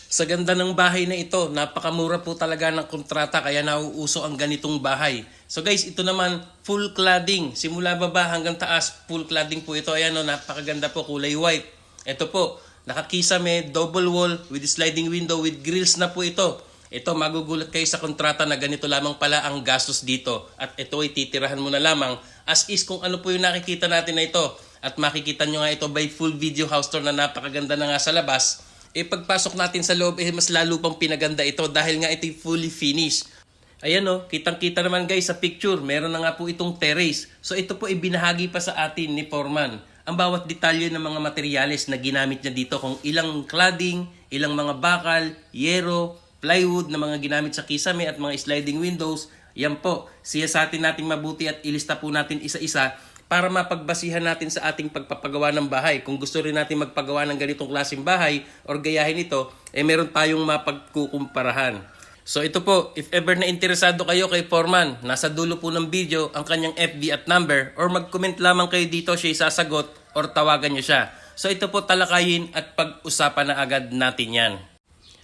Sa ganda ng bahay na ito, napakamura po talaga ng kontrata kaya nauuso ang ganitong bahay. So guys, ito naman full cladding. Simula baba hanggang taas, full cladding po ito. Ayan o, napakaganda po, kulay white. Ito po, nakakisame, double wall with sliding window with grills na po ito. Ito, magugulat kayo sa kontrata na ganito lamang pala ang gastos dito. At ito ay titirahan mo na lamang as is kung ano po yung nakikita natin na ito. At makikita nyo nga ito by full video house tour na napakaganda na nga sa labas. Pagpasok natin sa loob, mas lalo pang pinaganda ito dahil nga ito'y fully finished. Ayan o, kitang-kita naman guys sa picture, meron na nga po itong terrace. So ito po ay binahagi pa sa atin ni Foreman. Ang bawat detalye ng mga materyales na ginamit niya dito, kung ilang cladding, ilang mga bakal, yero, plywood na mga ginamit sa kisame at mga sliding windows. Yan po, siyasatin natin mabuti at ilista po natin isa-isa para mapagbasihan natin sa ating pagpapagawa ng bahay. Kung gusto rin natin magpagawa ng ganitong klaseng bahay or gayahin ito, meron tayong mapagkukumparahan. So ito po, if ever na interesado kayo kay Foreman, nasa dulo po ng video ang kanyang FB at number or mag-comment lamang kayo dito, siya sasagot or tawagan niyo siya. So ito po talakayin at pag-usapan na agad natin yan.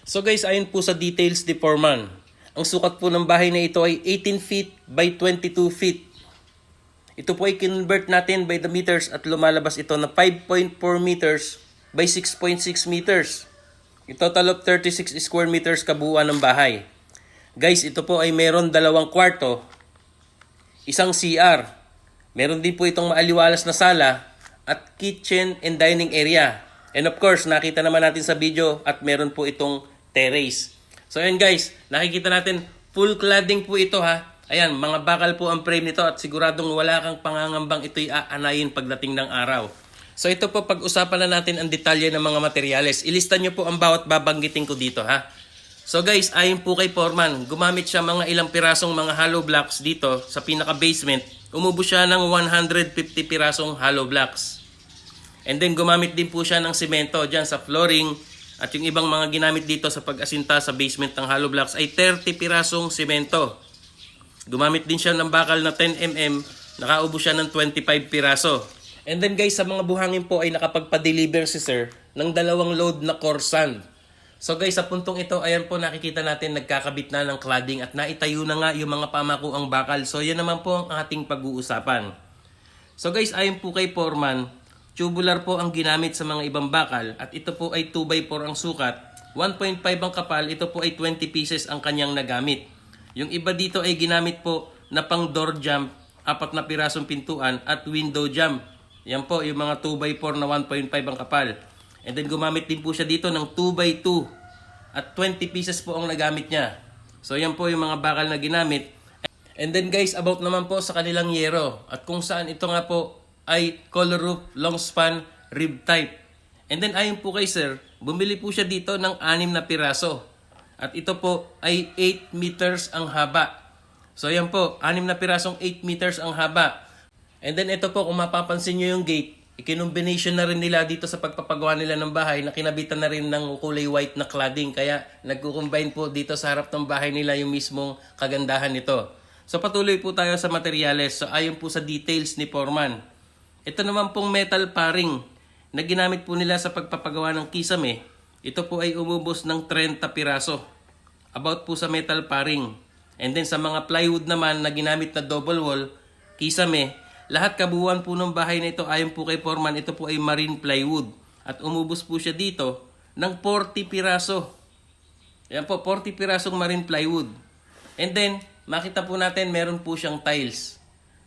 So guys, ayon po sa details ni Foreman. Ang sukat po ng bahay na ito ay 18 feet by 22 feet. Ito po ay convert natin by the meters at lumalabas ito na 5.4 meters by 6.6 meters. A total of 36 square meters kabuuan ng bahay. Guys, ito po ay meron 2 kwarto, isang CR. Meron din po itong maaliwalas na sala at kitchen and dining area. And of course, nakita naman natin sa video at meron po itong terrace. So ayan guys, nakikita natin full cladding po ito ha. Ayan, mga bakal po ang frame nito at siguradong wala kang pangangambang ito'y aanayin pagdating ng araw. So ito po, pag-usapan na natin ang detalye ng mga materyales. Ilista nyo po ang bawat babanggitin ko dito ha. So guys, ayon po kay Foreman, gumamit siya mga ilang pirasong mga hollow blocks dito sa pinaka-basement. Umubos siya ng 150 pirasong hollow blocks. And then gumamit din po siya ng semento dyan sa flooring. At yung ibang mga ginamit dito sa pag-asinta sa basement ng hollow blocks ay 30 pirasong semento. Gumamit din siya ng bakal na 10mm, nakaubo siya ng 25 piraso. And then guys, sa mga buhangin po ay nakapagpa-deliver si sir ng 2 load na core sand. So guys, sa puntong ito, ayan po nakikita natin nagkakabit na ng cladding at naitayo na nga yung mga pamakuang bakal. So yan naman po ang ating pag-uusapan. So guys, ayon po kay Foreman, tubular po ang ginamit sa mga ibang bakal at ito po ay 2x4 ang sukat, 1.5 ang kapal, ito po ay 20 pieces ang kanyang nagamit. Yung iba dito ay ginamit po na pang door jamb, 4 na pirasong pintuan at window jamb. Yan po yung mga 2x4 na 1.5 ang kapal. And then gumamit din po siya dito ng 2x2 at 20 pieces po ang nagamit niya. So yan po yung mga bakal na ginamit. And then guys, about naman po sa kanilang yero at kung saan ito nga po ay color roof, long span, rib type. And then ayon po kay sir, bumili po siya dito ng 6 na piraso. At ito po ay 8 meters ang haba. So yan po, 6 na pirasong 8 meters ang haba. And then ito po, kung mapapansin nyo yung gate, ikinumbination na rin nila dito sa pagpapagawa nila ng bahay na kinabitan na rin ng kulay white na cladding. Kaya nagkukombine po dito sa harap ng bahay nila yung mismong kagandahan nito. So patuloy po tayo sa materyales. So ayon po sa details ni Foreman. Ito naman pong metal paring na ginamit po nila sa pagpapagawa ng kisame. Ito po ay umubos ng 30 piraso. About po sa metal paring. And then sa mga plywood naman na ginamit na double wall, kisame, lahat kabuuan po ng bahay na ito ayon po kay Foreman, ito po ay marine plywood. At umubos po siya dito ng 40 piraso. Yan po, 40 pirasong marine plywood. And then, makita po natin meron po siyang tiles.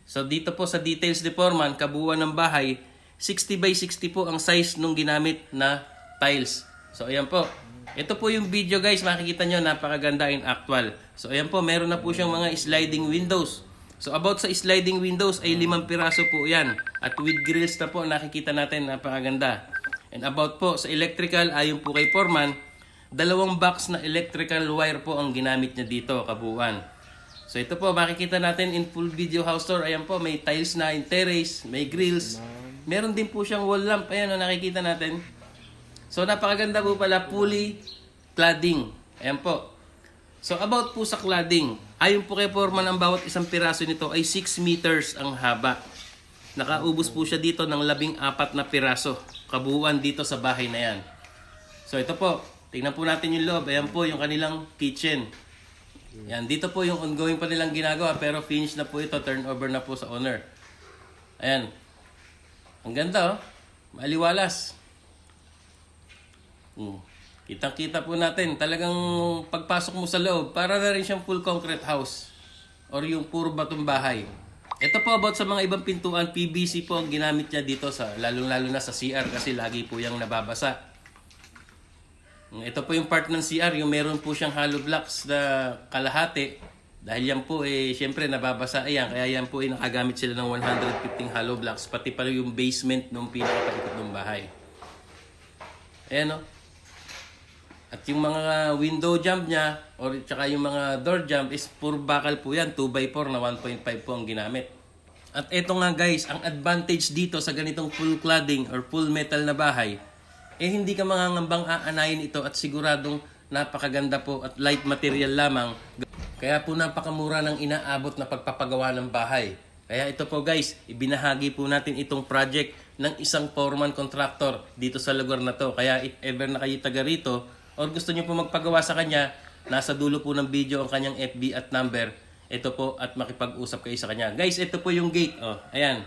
So dito po sa details ni Foreman, kabuuan ng bahay, 60 by 60 po ang size nung ginamit na tiles. So ayan po. Ito po yung video guys, makikita nyo napakaganda in actual. So ayan po, meron na po siyang mga sliding windows. So about sa sliding windows ay 5 piraso po yan. At with grills na po nakikita natin napakaganda. And about po sa electrical, ayon po kay Foreman, 2 box na electrical wire po ang ginamit niya dito kabuuan. So ito po makikita natin in full video house tour. Ayan po, may tiles na in terrace, may grills. Meron din po siyang wall lamp. Ayan o, nakikita natin. So napakaganda po pala, fully cladding. Ayan po. So about po sa cladding, ayon po kay Foreman, ang bawat isang piraso nito ay 6 meters ang haba. Nakaubos po siya dito ng 14 na piraso kabuuan dito sa bahay na yan. So ito po, tingnan po natin yung loob. Ayan po yung kanilang kitchen. Yan, dito po yung ongoing pa nilang ginagawa pero finish na po ito, turnover na po sa owner. Ayan. Ang ganda oh. Maliwalas. Kitang-kita po natin. Talagang pagpasok mo sa loob, para na rin siyang full concrete house or yung puro batong bahay. Ito po about sa mga ibang pintuan, PVC po ang ginamit niya dito sa lalong-lalo na sa CR kasi lagi po yung nababasa. Ito po yung part ng CR, yung meron po siyang hollow blocks na kalahati. Dahil yan po syempre nababasa ayan, kaya yan po nakagamit sila ng 115 hollow blocks, pati pa yung basement ng pinakapaikot ng bahay. Ayan o. At yung mga window jump niya or tsaka yung mga door jump is puro bakal po yan, 2x4 na 1.5 po ang ginamit. At eto nga guys, ang advantage dito sa ganitong full cladding or full metal na bahay, hindi ka mangangambang aanayin ito at siguradong napakaganda po at light material lamang. Kaya po napakamura ng inaabot na pagpapagawa ng bahay. Kaya ito po guys, ibinahagi po natin itong project ng isang foreman contractor dito sa lugar na to. Kaya if ever na kayo taga rito, or gusto nyo po magpagawa sa kanya, nasa dulo po ng video ang kanyang FB at number. Ito po at makipag-usap kayo sa kanya. Guys, ito po yung gate. Oh, ayan.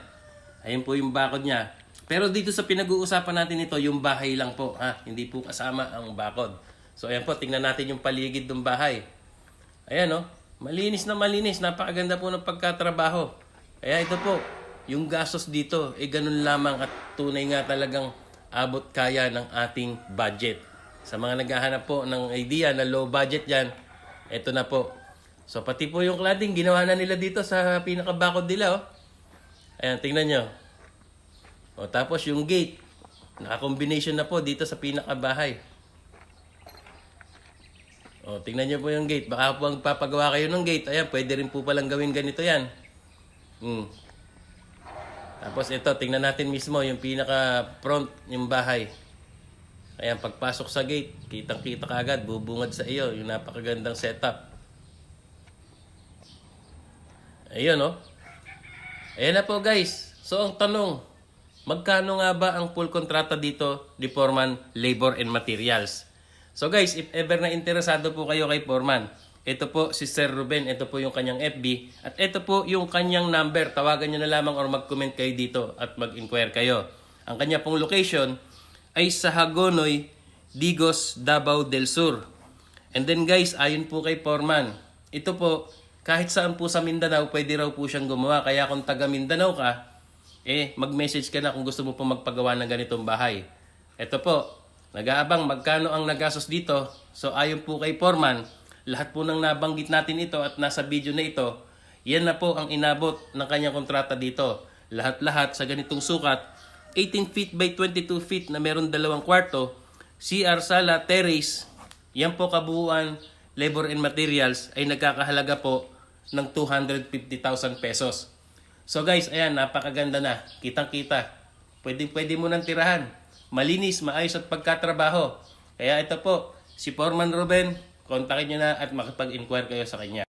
Ayan po yung bakod niya. Pero dito sa pinag-uusapan natin ito, yung bahay lang po. Ha? Hindi po kasama ang bakod. So ayan po, tingnan natin yung paligid ng bahay. Ayan oh, malinis na malinis. Napakaganda po ng pagkatrabaho. Kaya ito po, yung gastos dito, ganun lamang at tunay nga talagang abot kaya ng ating budget. Sa mga naghahanap po ng idea na low budget yan, ito na po. So pati po yung cladding, ginawa na nila dito sa pinakabakod nila. Oh. Ayan, tingnan nyo. O, tapos yung gate, naka-combination na po dito sa pinakabahay. O, tingnan nyo po yung gate. Baka po ang papagawa kayo ng gate. Ayan, pwede rin po palang gawin ganito yan. Tapos ito, tingnan natin mismo yung pinaka-front yung bahay. Ayan, pagpasok sa gate, kitang-kita ka agad, bubungad sa iyo, yung napakagandang setup. Ayun, oh. Ayan na po, guys. So, ang tanong, magkano nga ba ang full kontrata dito ni Foreman Labor and Materials? So, guys, if ever na interesado po kayo kay Foreman, ito po si Sir Ruben, ito po yung kanyang FB, at ito po yung kanyang number. Tawagan nyo na lamang or mag-comment kayo dito at mag-inquire kayo. Ang kanya pong location ay sa Hagonoy, Digos, Davao del Sur. And then guys, ayon po kay Foreman, ito po, kahit saan po sa Mindanao, pwede raw po siyang gumawa. Kaya kung taga Mindanao ka, mag-message ka na kung gusto mo po magpagawa ng ganitong bahay. Ito po, nag-aabang magkano ang nagastos dito. So ayon po kay Foreman, lahat po ng nabanggit natin ito at nasa video na ito, yan na po ang inabot ng kanyang kontrata dito. Lahat-lahat sa ganitong sukat, 18 feet by 22 feet na meron 2 kwarto, CR, sala, terrace, yan po kabuuan, labor and materials ay nagkakahalaga po ng 250,000 pesos. So guys, ayan, napakaganda na. Kitang-kita. Pwede mo nang tirahan. Malinis, maayos at pagkatrabaho. Kaya ito po, si Foreman Ruben, kontakin nyo na at makipag-inquire kayo sa kanya.